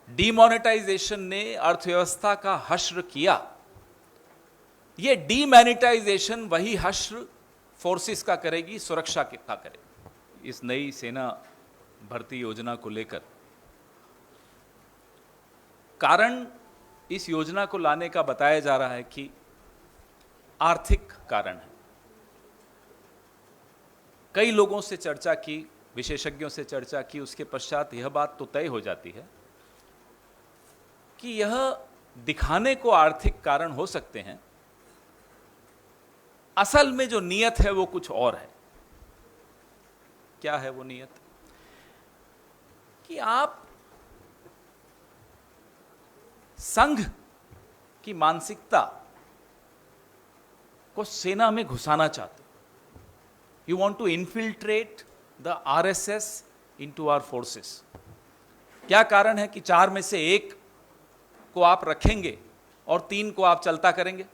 Demonetisation ने अर्थव्यवस्था का हश्र किया, ये डीमैनिटाइजेशन वही हश्र फोर्सेस का करेगी, सुरक्षा का करेगी। इस नई सेना भर्ती योजना को लेकर कारण इस योजना को लाने का बताया जा रहा है कि आर्थिक कारण है। कई लोगों से चर्चा की, विशेषज्ञों से चर्चा की, उसके पश्चात यह बात तो तय हो जाती है कि यह दिखाने को आर्थिक कारण हो सकते हैं, असल में जो नीयत है वो कुछ और है। क्या है वो नीयत? कि आप संघ की मानसिकता को सेना में घुसाना चाहते हो। You want to infiltrate the RSS into our forces. क्या कारण है कि 4 में से 1 को आप रखेंगे और 3 को आप चलता करेंगे?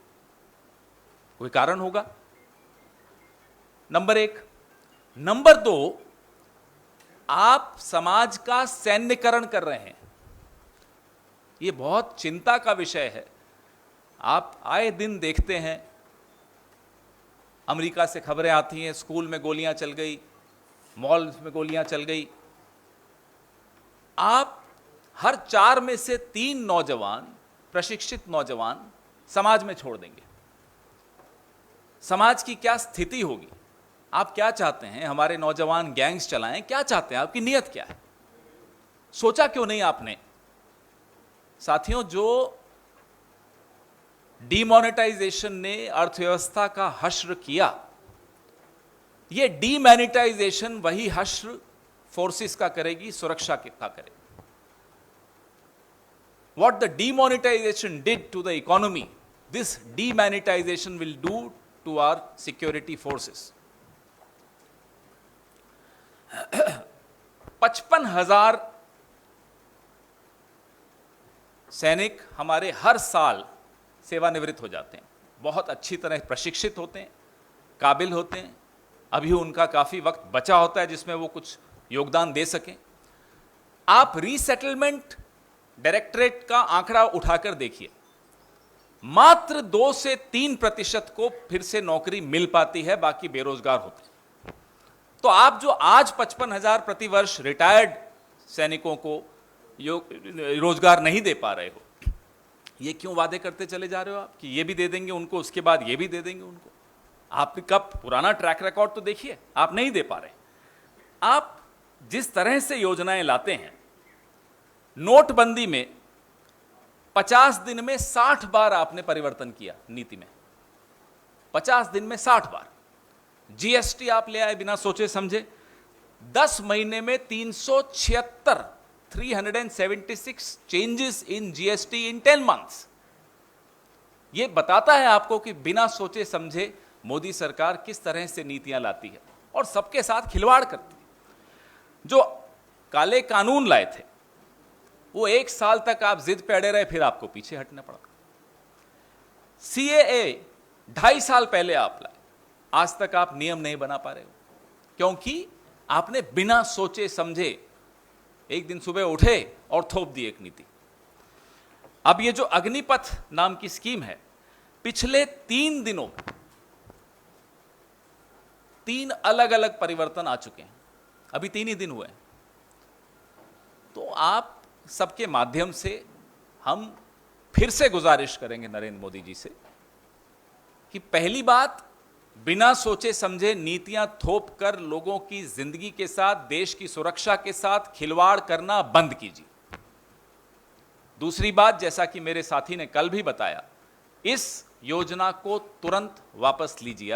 कोई कारण होगा, नंबर 1। नंबर 2, आप समाज का सैन्यकरण कर रहे हैं। यह बहुत चिंता का विषय है। आप आए दिन देखते हैं, अमेरिका से खबरें आती हैं, स्कूल में गोलियां चल गई, मॉल में गोलियां चल गई। आप हर 4 में से 3 नौजवान, प्रशिक्षित नौजवान समाज में छोड़ देंगे। समाज की क्या स्थिति होगी? आप क्या चाहते हैं? हमारे नौजवान गैंग्स चलाएं? क्या चाहते हैं? आपकी नीयत क्या है? सोचा क्यों नहीं आपने? साथियों, जो डीमोनेटाइजेशन ने अर्थव्यवस्था का हश्र किया, यह डीमैनिटाइजेशन वही हश्र फोर्सेस का करेगी, सुरक्षा का करेगी। What the demonetization did to the economy, this demonetization will do to our security forces. 55,000 सैनिक हमारे हर साल सेवानिवृत्त हो जाते हैं। बहुत अच्छी तरह प्रशिक्षित होते हैं, काबिल होते हैं। अभी उनका काफ़ी वक्त बचा होता है जिसमें वो कुछ योगदान दे सकें। आप रीसेटलमेंट डायरेक्टरेट का आंकड़ा उठाकर देखिए, मात्र 2 से 3% को फिर से नौकरी मिल पाती है, बाकी बेरोजगार होते हैं। तो आप जो आज 55,000 प्रतिवर्ष रिटायर्ड सैनिकों को रोजगार नहीं दे पा रहे हो, ये क्यों वादे करते चले जा रहे हो आप कि ये भी दे देंगे उनको, उसके बाद ये भी दे देंगे उनको? आपका पुराना ट्रैक रिकॉर्ड तो देखिए, आप नहीं दे पा रहे। आप जिस तरह से योजनाएं लाते हैं, नोटबंदी में 50 दिन में 60 बार आपने परिवर्तन किया नीति में। 50 दिन में 60 बार। जीएसटी आप ले आए बिना सोचे समझे। 10 महीने में 376 changes in GST in 10 months. यह बताता है आपको कि बिना सोचे समझे मोदी सरकार किस तरह से नीतियां लाती है और सबके साथ खिलवाड़ करती है। जो काले कानून लाए थे वो 1 साल तक आप जिद पे अड़े रहे, फिर आपको पीछे हटना पड़ा। सीएए 2.5 साल पहले आप लाए, आज तक आप नियम नहीं बना पा रहे हो, क्योंकि आपने बिना सोचे समझे एक दिन सुबह उठे और थोप दी एक नीति। अब ये जो अग्निपथ नाम की स्कीम है, पिछले 3 दिनों में 3 अलग अलग परिवर्तन आ चुके हैं। अभी 3 ही दिन हुए हैं। तो आप सबके माध्यम से हम फिर से गुजारिश करेंगे नरेंद्र मोदी जी से कि पहली बात, बिना सोचे समझे नीतियां थोप कर लोगों की जिंदगी के साथ, देश की सुरक्षा के साथ खिलवाड़ करना बंद कीजिए। दूसरी बात, जैसा कि मेरे साथी ने कल भी बताया, इस योजना को तुरंत वापस लीजिए।